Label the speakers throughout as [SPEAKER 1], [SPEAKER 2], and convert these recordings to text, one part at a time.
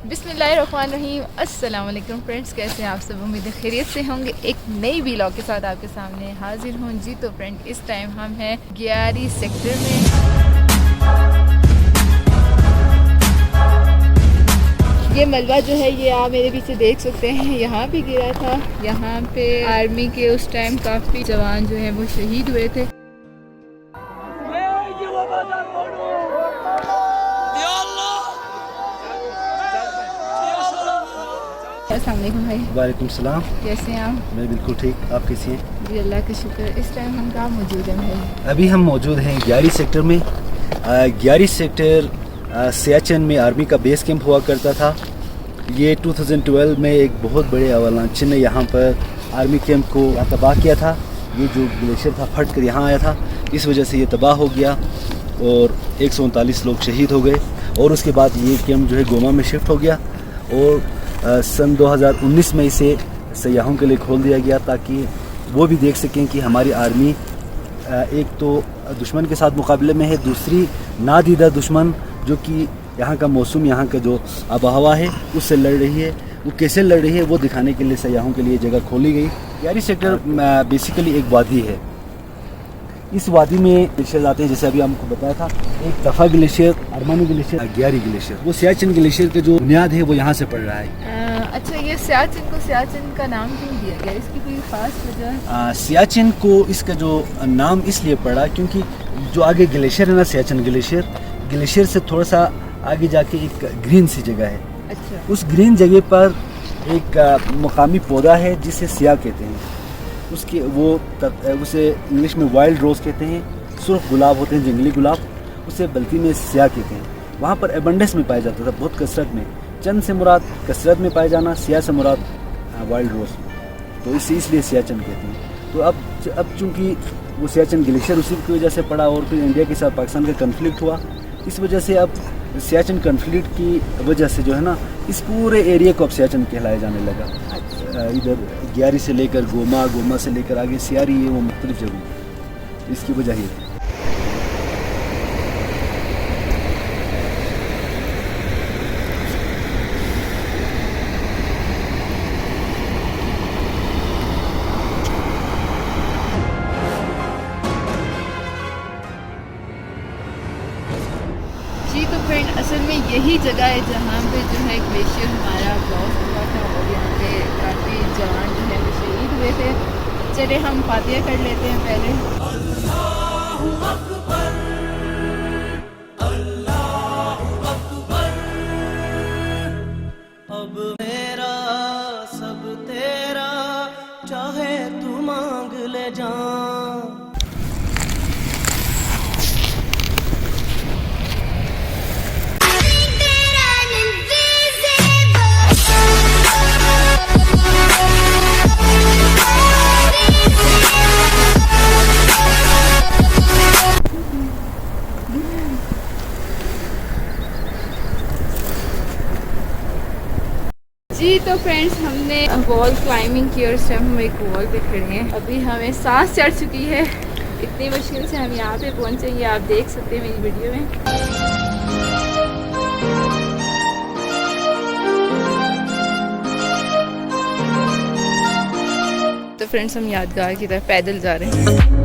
[SPEAKER 1] बिस्मिल्लाहिर्रहमानिर्रहीम। अस्सलाम वालेकुम फ्रेंड्स, कैसे हैं आप सब? उम्मीद है खैरियत से होंगे। एक नई व्लॉग के साथ आपके सामने हाजिर हूँ जी। तो फ्रेंड, इस टाइम हम हैं ग्यारी सेक्टर में। ये मलबा जो है ये आप मेरे पीछे देख सकते हैं, यहाँ पे गिरा था। यहाँ पे आर्मी के उस टाइम काफ़ी जवान जो हैं वो शहीद हुए थे। अस्सलाम वालेकुम भाई।
[SPEAKER 2] वालेकुम सलाम।
[SPEAKER 1] कैसे हैं आप?
[SPEAKER 2] मैं बिल्कुल ठीक, आप कैसी हैं?
[SPEAKER 1] जी अल्लाह का शुक्र। इस टाइम हम कहाँ मौजूद हैं भाई?
[SPEAKER 2] अभी हम मौजूद हैं ग्यारी सेक्टर में। ग्यारी सेक्टर सियाचिन में आर्मी का बेस कैंप हुआ करता था। ये 2012 में एक बहुत बड़े अवलांच ने यहाँ पर आर्मी कैंप को तबाह किया था। ये जो ग्लेशियर था फट कर यहाँ आया था, इस वजह से ये तबाह हो गया और 139 लोग शहीद हो गए। और उसके बाद ये कैंप जो है गोमा में शिफ्ट हो गया और सन 2019 में इसे सयाहों के लिए खोल दिया गया, ताकि वो भी देख सकें कि हमारी आर्मी एक तो दुश्मन के साथ मुकाबले में है, दूसरी नादीदा दुश्मन जो कि यहाँ का मौसम, यहाँ का जो आबहवा है उससे लड़ रही है। वो कैसे लड़ रही है वो दिखाने के लिए सयाहों के लिए जगह खोली गई। ग्यारी सेक्टर बेसिकली एक वादी है। इस वादी में ग्लेशियर आते हैं, जैसे अभी हमको बताया था, एक दफ़ा ग्लेशियर, अरमानी ग्लेशियर, ग्यारी ग्लेशियर। वो सियाचिन ग्लेशियर के जो बुनियाद है वो यहाँ से पड़ रहा है।
[SPEAKER 1] अच्छा, ये सियाचिन को सियाचिन का नाम क्यों दिया गया? इसकी कोई खास वजह?
[SPEAKER 2] सियाचिन को इसका जो नाम इसलिए पड़ा क्योंकि जो आगे ग्लेशियर है ना, सियाचिन ग्लेशियर, ग्लेशियर से थोड़ा सा आगे जाके एक ग्रीन सी जगह है।
[SPEAKER 1] अच्छा।
[SPEAKER 2] उस ग्रीन जगह पर एक मकामी पौधा है जिसे सिया कहते हैं। उसके उसे इंग्लिश में वाइल्ड रोज़ कहते हैं। सुर्ख गुलाब होते हैं, जंगली गुलाब, उसे बल्कि में सिया कहते हैं। वहाँ पर एबंडेंस में पाया जाता था, बहुत कसरत में। चंद से मुराद कसरत में पाया जाना, सिया से मुराद वाइल्ड रोज़, तो इसलिए सियाचिन कहते हैं। तो अब चूँकि वो सियाचिन ग्लेशियर उसी की वजह से पड़ा और फिर इंडिया के साथ पाकिस्तान का कन्फ्लिक्ट हुआ, इस वजह से अब सियाचिन कन्फ्लिक्ट की वजह से जो है ना, इस पूरे एरिया को अब सियाचिन कहलाया जाने लगा। इधर ग्यारी से लेकर गोमा से लेकर आगे सियारी है, वो मुख्तलिफ जगह, इसकी वजह ही है।
[SPEAKER 1] जी तो फ्रेंड, असल में यही जगह है जहाँ पे जो है ग्लेशियर हमारा क्रॉस हुआ था और यहाँ पे काफ़ी जवान जो है वो शहीद हुए थे। चले हम फातिहा कर लेते हैं पहले।
[SPEAKER 3] अल्लाहु अकबर, अल्लाहु अकबर। अब मेरा सब तेरा, चाहे तू मांग ले जान।
[SPEAKER 1] जी तो फ्रेंड्स, हमने वॉल क्लाइंबिंग की और इस टाइम हम एक वॉल पे खड़े हैं। अभी हमें सांस चढ़ चुकी है, इतनी मुश्किल से हम यहाँ पे पहुँचे, ये आप देख सकते हैं मेरी वीडियो में। तो फ्रेंड्स, हम यादगार की तरफ पैदल जा रहे हैं।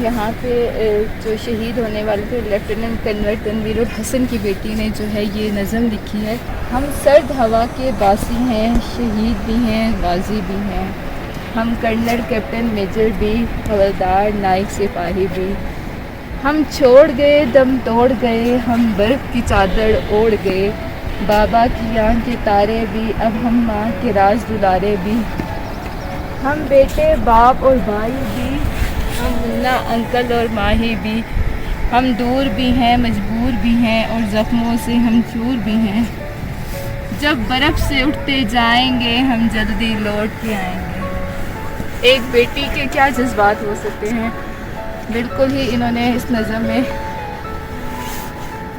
[SPEAKER 1] यहाँ पे जो शहीद होने वाले थे लेफ्टिनेंट कर्नल तनवीर हसन की बेटी ने जो है ये नज़म लिखी है। हम सर्द हवा के बासी हैं, शहीद भी हैं, गाजी भी हैं। हम कर्नल, कैप्टन, मेजर भी, हवलदार, नाइक, सिपाही भी। हम छोड़ गए, दम तोड़ गए, हम बर्फ़ की चादर ओढ़ गए। बाबा की आँख के तारे भी, अब हम माँ के राज दुलारे भी। हम बेटे, बाप और भाई भी, हम मुन्ना, अंकल और माही भी। हम दूर भी हैं, मजबूर भी हैं और ज़ख्मों से हम चूर भी हैं। जब बर्फ़ से उठते जाएंगे, हम जल्दी लौट के आएंगे। एक बेटी के क्या जज्बात हो सकते हैं, बिल्कुल ही इन्होंने इस नज़म में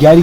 [SPEAKER 2] 11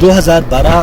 [SPEAKER 2] 2012